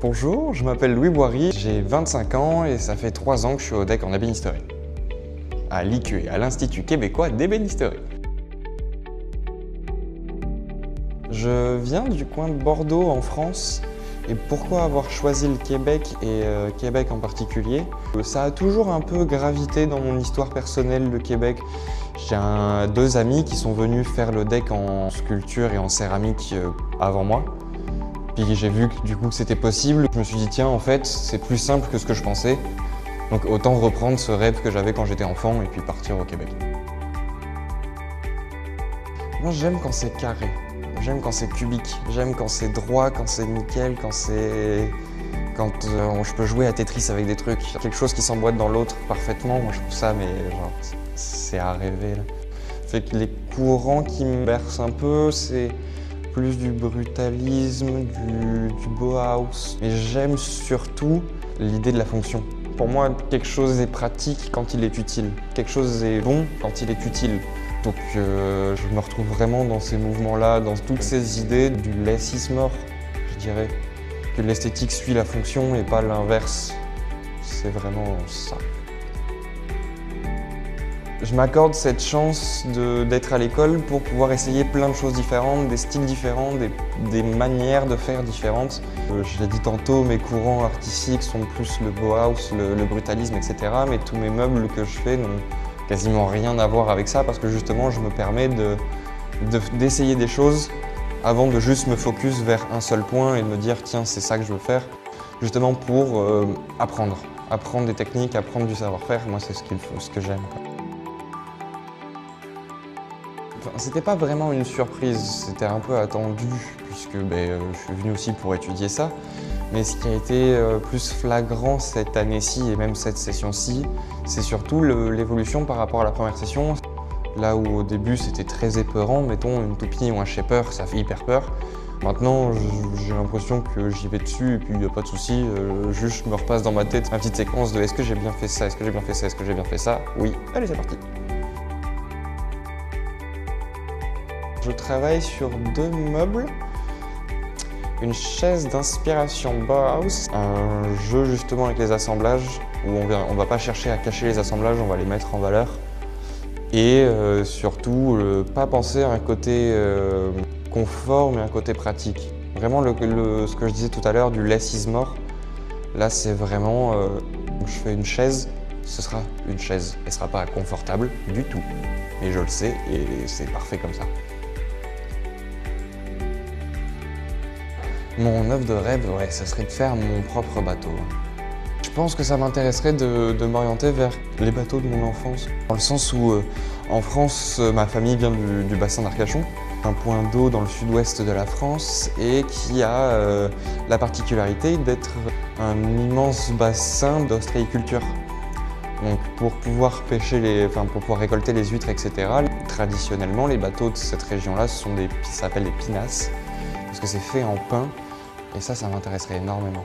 Bonjour, je m'appelle Louis Boiry, j'ai 25 ans et ça fait 3 ans que je suis au DEC en ébénisterie. À l'IQE, à l'Institut québécois d'ébénisterie. Je viens du coin de Bordeaux en France. Et pourquoi avoir choisi le Québec et Québec en particulier? Ça a toujours un peu gravité dans mon histoire personnelle, le Québec. J'ai deux amis qui sont venus faire le DEC en sculpture et en céramique avant moi. Puis j'ai vu que du coup c'était possible. Je me suis dit tiens en fait c'est plus simple que ce que je pensais. Donc autant reprendre ce rêve que j'avais quand j'étais enfant et puis partir au Québec. Moi j'aime quand c'est carré. J'aime quand c'est cubique, j'aime quand c'est droit, quand c'est nickel, quand je peux jouer à Tetris avec des trucs. Quelque chose qui s'emboîte dans l'autre parfaitement, moi je trouve ça, mais genre, c'est à rêver là. Fait que les courants qui me bercent un peu, c'est plus du brutalisme, du Bauhaus. Et j'aime surtout l'idée de la fonction. Pour moi, quelque chose est pratique quand il est utile. Quelque chose est bon quand il est utile. Donc je me retrouve vraiment dans ces mouvements-là, dans toutes ces idées du less is more, je dirais. Que l'esthétique suit la fonction et pas l'inverse. C'est vraiment ça. Je m'accorde cette chance d'être à l'école pour pouvoir essayer plein de choses différentes, des styles différents, des manières de faire différentes. Je l'ai dit tantôt, mes courants artistiques sont plus le Bauhaus, le brutalisme, etc. Mais tous mes meubles que je fais n'ont quasiment rien à voir avec ça parce que justement je me permets d'essayer des choses avant de juste me focus vers un seul point et de me dire tiens c'est ça que je veux faire, justement pour apprendre des techniques, apprendre du savoir-faire. Moi c'est ce que j'aime. Enfin, c'était pas vraiment une surprise, c'était un peu attendu puisque je suis venu aussi pour étudier ça. Mais ce qui a été plus flagrant cette année-ci et même cette session-ci, c'est surtout l'évolution par rapport à la première session. Là où au début c'était très épeurant, mettons une toupie ou un shaper, ça fait hyper peur. Maintenant j'ai l'impression que j'y vais dessus et puis il n'y a pas de souci, juste je me repasse dans ma tête ma petite séquence de est-ce que j'ai bien fait ça, est-ce que j'ai bien fait ça, est-ce que j'ai bien fait ça? Oui, allez c'est parti. Je travaille sur 2 meubles. Une chaise d'inspiration Bauhaus, un jeu justement avec les assemblages où on va pas chercher à cacher les assemblages, on va les mettre en valeur. Et surtout, pas penser à un côté confort mais un côté pratique. Vraiment ce que je disais tout à l'heure du less is more, là c'est vraiment, je fais une chaise, ce sera une chaise. Elle sera pas confortable du tout, mais je le sais et c'est parfait comme ça. Mon œuvre de rêve, ouais, ça serait de faire mon propre bateau. Je pense que ça m'intéresserait de m'orienter vers les bateaux de mon enfance. Dans le sens où, en France, ma famille vient du bassin d'Arcachon, un point d'eau dans le sud-ouest de la France et qui a la particularité d'être un immense bassin d'ostréiculture. Donc pour pouvoir pour pouvoir récolter les huîtres, etc., traditionnellement, les bateaux de cette région-là s'appellent des pinasses, parce que c'est fait en pin. Et ça m'intéresserait énormément.